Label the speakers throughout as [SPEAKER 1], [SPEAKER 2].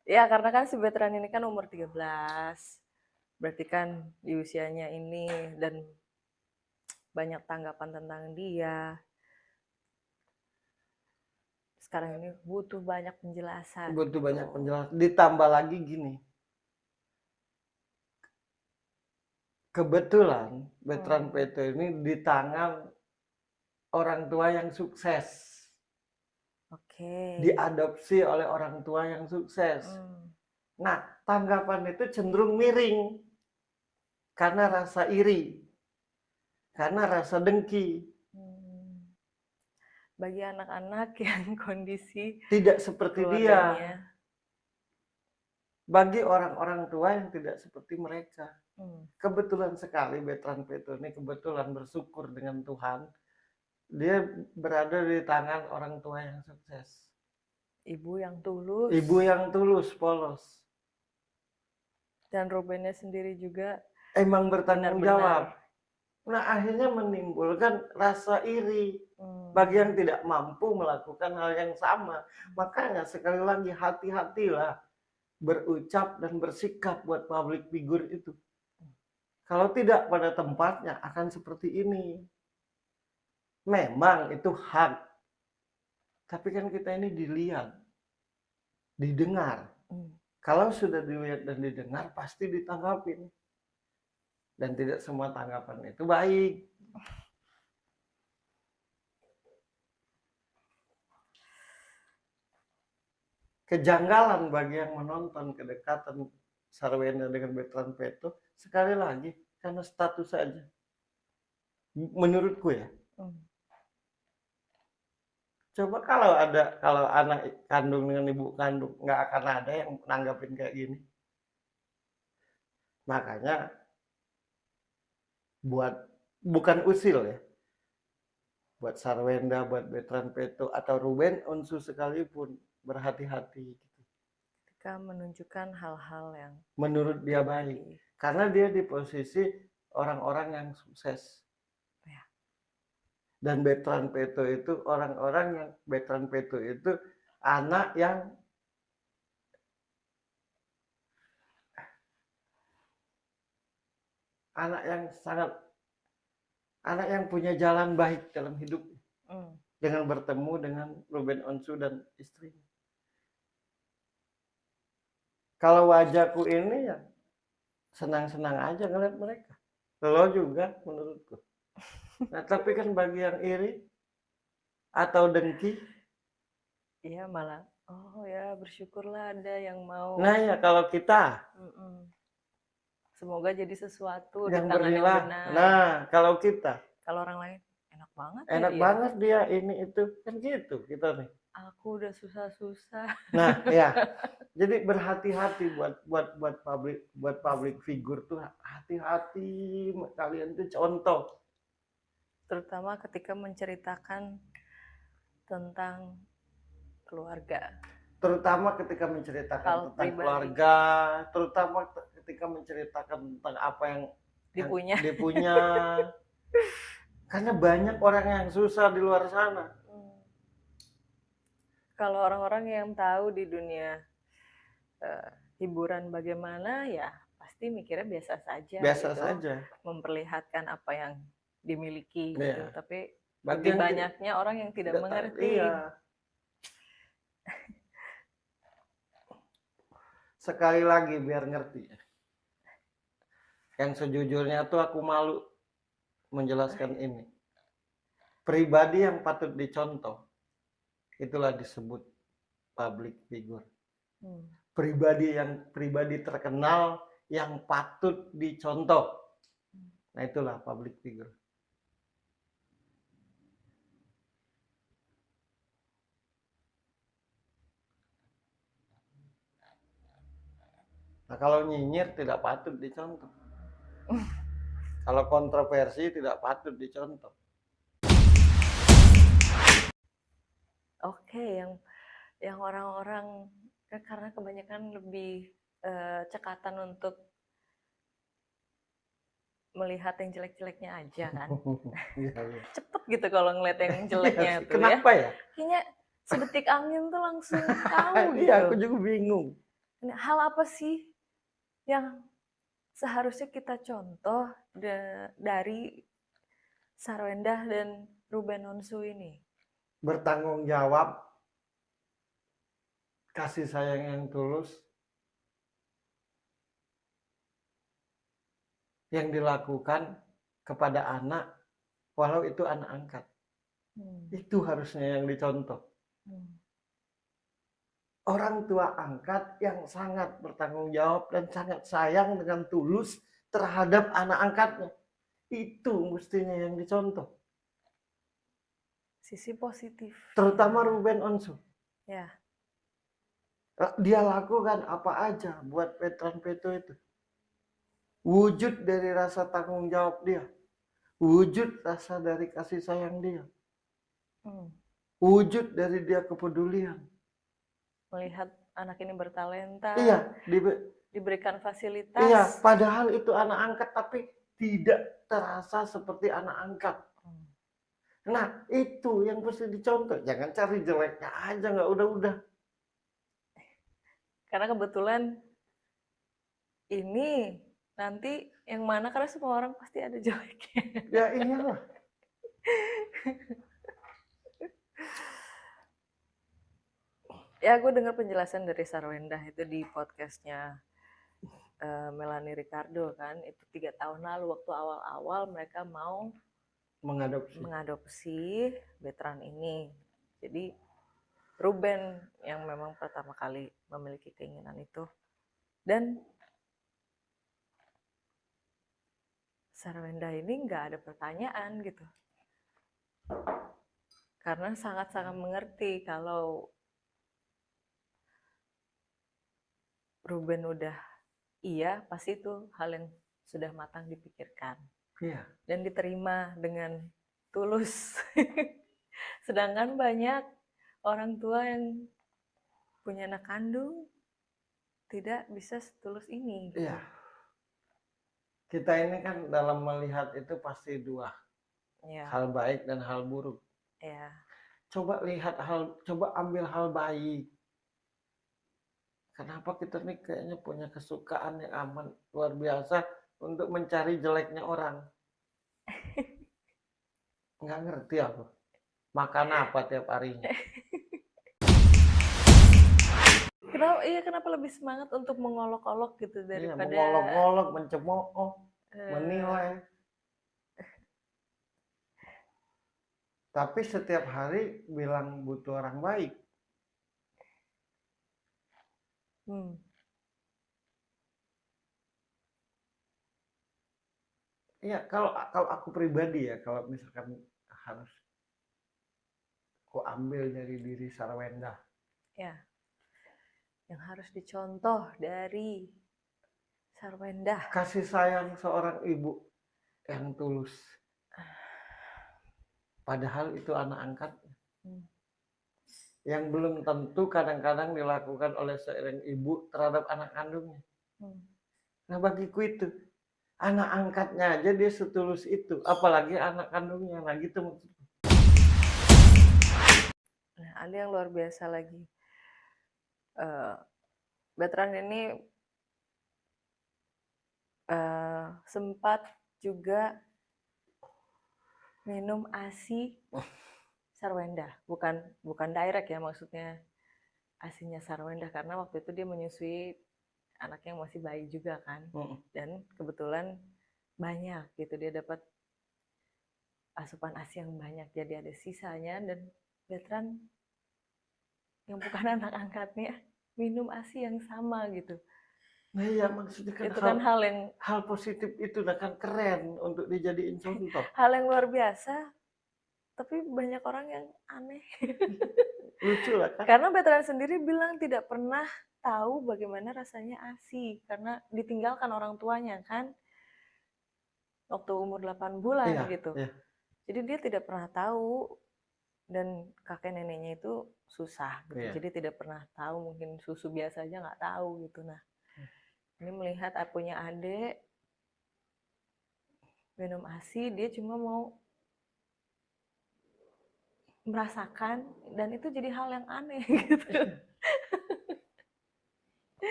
[SPEAKER 1] Ya karena kan si veteran ini kan umur 13. Berarti kan di usianya ini dan banyak tanggapan tentang dia. Sekarang ini butuh banyak penjelasan.
[SPEAKER 2] Butuh banyak penjelasan. Ditambah lagi gini, kebetulan veteran PT ini di tangan orang tua yang sukses.
[SPEAKER 1] Oke.
[SPEAKER 2] Diadopsi oleh orang tua yang sukses. Nah, tanggapan itu cenderung miring. Karena rasa iri. Karena rasa dengki.
[SPEAKER 1] Bagi anak-anak yang kondisi
[SPEAKER 2] tidak seperti dia. Bagi orang-orang tua yang tidak seperti mereka. Kebetulan sekali veteran PT ini kebetulan bersyukur dengan Tuhan. Dia berada di tangan orang tua yang sukses.
[SPEAKER 1] Ibu yang tulus.
[SPEAKER 2] Ibu yang tulus, polos.
[SPEAKER 1] Dan Rubennya sendiri juga
[SPEAKER 2] emang bertanggung jawab. Nah, akhirnya menimbulkan rasa iri bagi yang tidak mampu melakukan hal yang sama. Makanya sekali lagi hati-hatilah berucap dan bersikap buat public figure itu. Kalau tidak pada tempatnya akan seperti ini. Memang itu hak. Tapi kan kita ini dilihat, didengar. Kalau sudah dilihat dan didengar pasti ditanggapin. Dan tidak semua tanggapan itu baik. Kejanggalan bagi yang menonton kedekatan Sarwenda dengan veteran Peto, sekali lagi karena status saja. Menurutku ya. Coba kalau anak kandung dengan ibu kandung, nggak akan ada yang nanggapin kayak gini. Makanya bukan usil ya, buat Sarwenda, buat veteran Peto atau Ruben Onsu sekalipun berhati-hati gitu.
[SPEAKER 1] Ketika menunjukkan hal-hal yang
[SPEAKER 2] menurut dia baik, karena dia di posisi orang-orang yang sukses. Dan veteran Peto itu orang-orang yang veteran Peto itu anak yang anak yang punya jalan baik dalam hidup dengan bertemu dengan Ruben Onsu dan istrinya. Kalau wajahku ini ya senang-senang aja ngeliat mereka. Lo juga menurutku. Nah, tapi kan bagi yang iri atau dengki,
[SPEAKER 1] iya malah oh ya bersyukurlah ada yang mau.
[SPEAKER 2] Nah ya kalau kita
[SPEAKER 1] semoga jadi sesuatu
[SPEAKER 2] yang
[SPEAKER 1] di tangan yang
[SPEAKER 2] berilah.
[SPEAKER 1] benar.
[SPEAKER 2] Nah kalau kita,
[SPEAKER 1] kalau orang lain enak banget.
[SPEAKER 2] Enak
[SPEAKER 1] ya
[SPEAKER 2] banget dia ini itu kan gitu kita nih.
[SPEAKER 1] Aku udah susah-susah.
[SPEAKER 2] Nah ya, jadi berhati-hati buat public figure tuh hati-hati kalian tuh contoh.
[SPEAKER 1] Terutama ketika menceritakan tentang keluarga.
[SPEAKER 2] Terutama ketika menceritakan tentang keluarga, terutama ketika menceritakan tentang apa yang dipunya. Karena banyak orang yang susah di luar sana.
[SPEAKER 1] Kalau orang-orang yang tahu di dunia hiburan bagaimana ya pasti mikirnya biasa saja.
[SPEAKER 2] Biasa saja.
[SPEAKER 1] Memperlihatkan apa yang dimiliki gitu. Tapi lebih banyaknya orang yang tidak mengerti.
[SPEAKER 2] Iya. Sekali lagi biar ngerti. Yang sejujurnya tuh aku malu menjelaskan ini. Pribadi yang patut dicontoh, itulah disebut public figure. Pribadi terkenal yang patut dicontoh. Nah itulah public figure. Nah kalau nyinyir tidak patut dicontoh. Kalau kontroversi tidak patut dicontoh.
[SPEAKER 1] Oke, yang orang-orang karena kebanyakan lebih cekatan untuk melihat yang jelek-jeleknya aja kan. Cepet gitu kalau ngeliat yang jeleknya tuh.
[SPEAKER 2] Kenapa ya?
[SPEAKER 1] Kayaknya sedetik angin tuh langsung tahu gitu.
[SPEAKER 2] Iya, aku juga bingung.
[SPEAKER 1] hal apa sih yang seharusnya kita contoh dari Sarwendah dan Ruben Onsu ini?
[SPEAKER 2] Bertanggung jawab, kasih sayang yang tulus, yang dilakukan kepada anak, walau itu anak angkat. Itu harusnya yang dicontoh. Orang tua angkat yang sangat bertanggung jawab dan sangat sayang dengan tulus terhadap anak angkatnya. Itu mestinya yang dicontoh.
[SPEAKER 1] Sisi positif.
[SPEAKER 2] Terutama Ruben Onsu.
[SPEAKER 1] Ya.
[SPEAKER 2] Dia lakukan apa aja buat veteran Peto itu. Wujud dari rasa tanggung jawab dia. Wujud rasa dari kasih sayang dia. Wujud dari dia kepedulian.
[SPEAKER 1] Melihat anak ini bertalenta.
[SPEAKER 2] Iya,
[SPEAKER 1] diberikan fasilitas.
[SPEAKER 2] Iya, padahal itu anak angkat tapi tidak terasa seperti anak angkat. Nah, itu yang mesti dicontoh. Jangan cari jeleknya aja, nggak udah-udah.
[SPEAKER 1] Karena kebetulan ini nanti yang mana, karena semua orang pasti ada jeleknya.
[SPEAKER 2] Ya iyalah.
[SPEAKER 1] Ya, gue dengar penjelasan dari Sarwendah itu di podcastnya Melanie Ricardo kan. Itu 3 tahun lalu waktu awal-awal mereka mau mengadopsi veteran ini. Jadi Ruben yang memang pertama kali memiliki keinginan itu. Dan Sarwendah ini nggak ada pertanyaan gitu. Karena sangat-sangat mengerti kalau Ruben udah iya, pasti itu hal yang sudah matang dipikirkan.
[SPEAKER 2] Iya.
[SPEAKER 1] Dan diterima dengan tulus. Sedangkan banyak orang tua yang punya anak kandung tidak bisa setulus ini.
[SPEAKER 2] Iya. Kita ini kan dalam melihat itu pasti dua. Ya. Hal baik dan hal buruk.
[SPEAKER 1] Ya.
[SPEAKER 2] Coba ambil hal baik. Kenapa kita nih kayaknya punya kesukaan yang aman luar biasa untuk mencari jeleknya orang. Nggak ngerti aku. Makan apa tiap harinya.
[SPEAKER 1] Kenapa lebih semangat untuk mengolok-olok gitu daripada
[SPEAKER 2] mengolok-olok, mencemooh, menilai. Tapi setiap hari bilang butuh orang baik. Iya, kalau aku pribadi ya, kalau misalkan harus aku ambil dari diri Sarwendah.
[SPEAKER 1] Ya. Yang harus dicontoh dari Sarwendah.
[SPEAKER 2] Kasih sayang seorang ibu yang tulus. Padahal itu anak angkatnya. Yang belum tentu kadang-kadang dilakukan oleh seorang ibu terhadap anak kandungnya. Nah bagiku itu, anak angkatnya aja dia setulus itu, apalagi anak kandungnya. Nah gitu maksudnya.
[SPEAKER 1] Nah, ada yang luar biasa lagi. Veteran ini sempat juga minum ASI Sarwendah, bukan direct ya, maksudnya ASInya Sarwendah, karena waktu itu dia menyusui anaknya yang masih bayi juga kan. Dan kebetulan banyak gitu, dia dapat asupan ASI yang banyak, jadi ada sisanya. Dan veteran yang bukan anak angkatnya minum ASI yang sama gitu.
[SPEAKER 2] Nah iya, maksudnya kan
[SPEAKER 1] itu kan
[SPEAKER 2] hal positif itu kan keren untuk dijadiin contoh.
[SPEAKER 1] Hal yang luar biasa, tapi banyak orang yang aneh.
[SPEAKER 2] Lucu lah kan.
[SPEAKER 1] Karena veteran sendiri bilang tidak pernah tahu bagaimana rasanya ASI karena ditinggalkan orang tuanya kan waktu umur 8 bulan gitu. Iya. Jadi dia tidak pernah tahu, dan kakek neneknya itu susah gitu. Jadi tidak pernah tahu, mungkin susu biasa aja nggak tahu gitu. Nah, ini melihat punya adik minum ASI, dia cuma mau merasakan, dan itu jadi hal yang aneh gitu.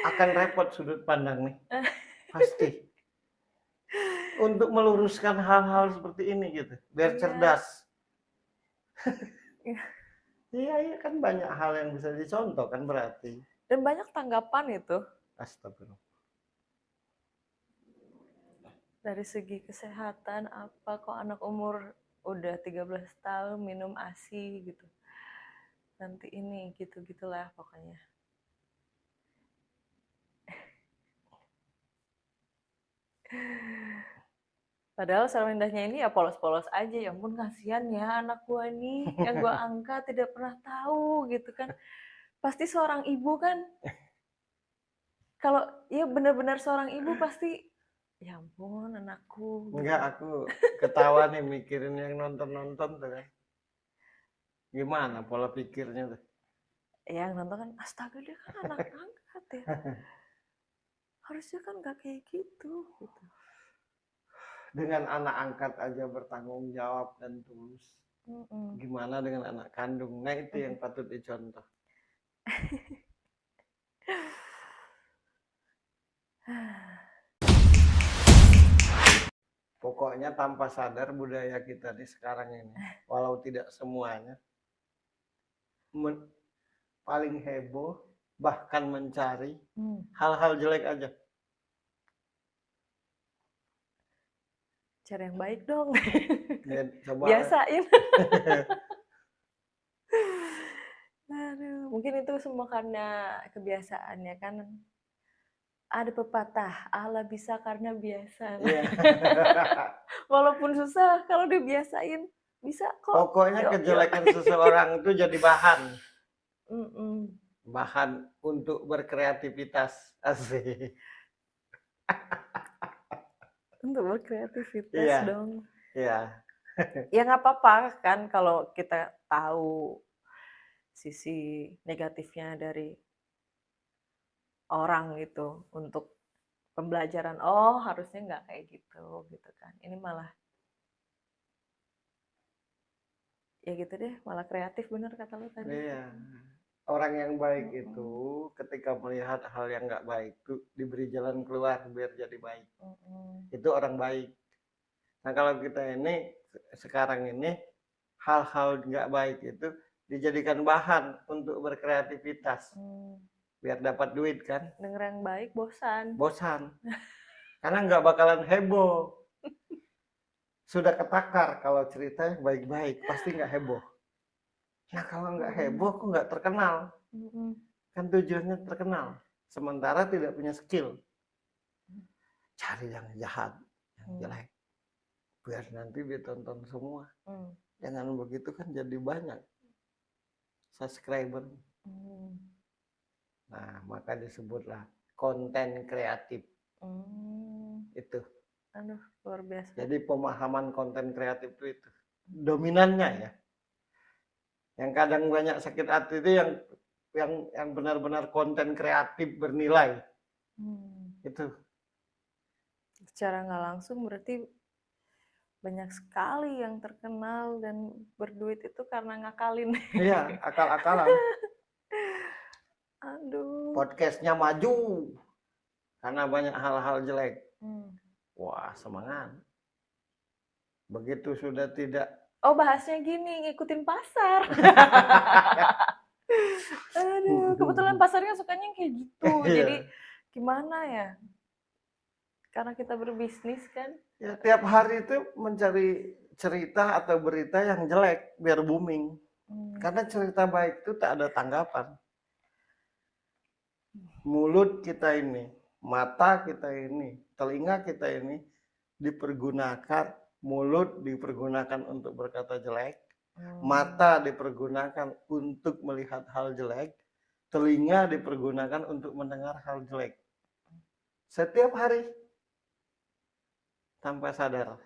[SPEAKER 2] akan repot sudut pandang nih. Pasti. Untuk meluruskan hal-hal seperti ini gitu. Biar cerdas. Iya, kan banyak hal yang bisa dicontoh kan berarti.
[SPEAKER 1] Dan banyak tanggapan itu.
[SPEAKER 2] Astagfirullah.
[SPEAKER 1] Dari segi kesehatan, apa kok anak umur udah 13 tahun minum ASI gitu. Nanti ini gitu-gitulah pokoknya. Padahal Sarwendahnya ini ya polos-polos aja, ya ampun kasihan ya anak gua nih yang gua angkat tidak pernah tahu gitu kan. Pasti seorang ibu kan, kalau ya benar-benar seorang ibu pasti, ya ampun anakku. Gitu.
[SPEAKER 2] Enggak, aku ketawa nih mikirin yang nonton-nonton tuh kan. Gimana pola pikirnya tuh?
[SPEAKER 1] Yang nonton kan, astaga dia kan anak angkat ya. Harusnya kan nggak kayak gitu.
[SPEAKER 2] Dengan anak angkat aja bertanggung jawab dan tulus. Gimana dengan anak kandung? Nah itu yang patut dicontoh. Pokoknya tanpa sadar budaya kita di sekarang ini, walau tidak semuanya, paling heboh, bahkan mencari hal-hal jelek aja.
[SPEAKER 1] Cara yang baik dong.
[SPEAKER 2] Ya, coba
[SPEAKER 1] biasain. Aduh, mungkin itu semua karena kebiasaannya kan. Ada pepatah, Allah bisa karena biasa.
[SPEAKER 2] Yeah.
[SPEAKER 1] Walaupun susah, kalau dibiasain bisa kok.
[SPEAKER 2] Pokoknya kejelekan seseorang itu jadi bahan. Bahan untuk berkreativitas. Asik.
[SPEAKER 1] Untuk berkreativitas dong.
[SPEAKER 2] Iya.
[SPEAKER 1] Ya nggak apa-apa kan kalau kita tahu sisi negatifnya dari orang gitu untuk pembelajaran. Oh harusnya nggak kayak gitu kan. Ini malah ya gitu deh, malah kreatif bener kata lo tadi.
[SPEAKER 2] Iya. Orang yang baik itu ketika melihat hal yang nggak baik itu diberi jalan keluar biar jadi baik. Itu orang baik. Nah kalau kita ini sekarang ini hal-hal nggak baik itu dijadikan bahan untuk berkreativitas biar dapat duit kan.
[SPEAKER 1] Denger yang baik bosan.
[SPEAKER 2] Karena nggak bakalan heboh. Sudah ketakar kalau cerita baik-baik pasti nggak heboh. Nah kalau nggak heboh kok nggak terkenal. Kan tujuannya terkenal. Sementara tidak punya skill. Cari yang jahat, yang jelek. Biar nanti ditonton semua. Jangan begitu kan jadi banyak subscriber. Nah maka disebutlah konten kreatif. Itu.
[SPEAKER 1] Aduh luar biasa.
[SPEAKER 2] Jadi pemahaman konten kreatif itu dominannya ya. Yang kadang banyak sakit hati itu yang benar-benar konten kreatif bernilai. Itu.
[SPEAKER 1] Secara nggak langsung berarti banyak sekali yang terkenal dan berduit itu karena ngakalin.
[SPEAKER 2] Iya, akal-akalan.
[SPEAKER 1] Aduh.
[SPEAKER 2] Podcastnya maju karena banyak hal-hal jelek. Wah, semangat. Begitu sudah tidak.
[SPEAKER 1] Oh, bahasnya gini, ngikutin pasar. Aduh, kebetulan pasarnya sukanya kayak gitu. Jadi gimana ya? Karena kita berbisnis kan.
[SPEAKER 2] Ya, tiap hari itu mencari cerita atau berita yang jelek biar booming. Karena cerita baik itu tak ada tanggapan. Mulut kita ini, mata kita ini, telinga kita ini dipergunakan, mulut dipergunakan untuk berkata jelek, mata dipergunakan untuk melihat hal jelek, telinga dipergunakan untuk mendengar hal jelek. Setiap hari tanpa sadar.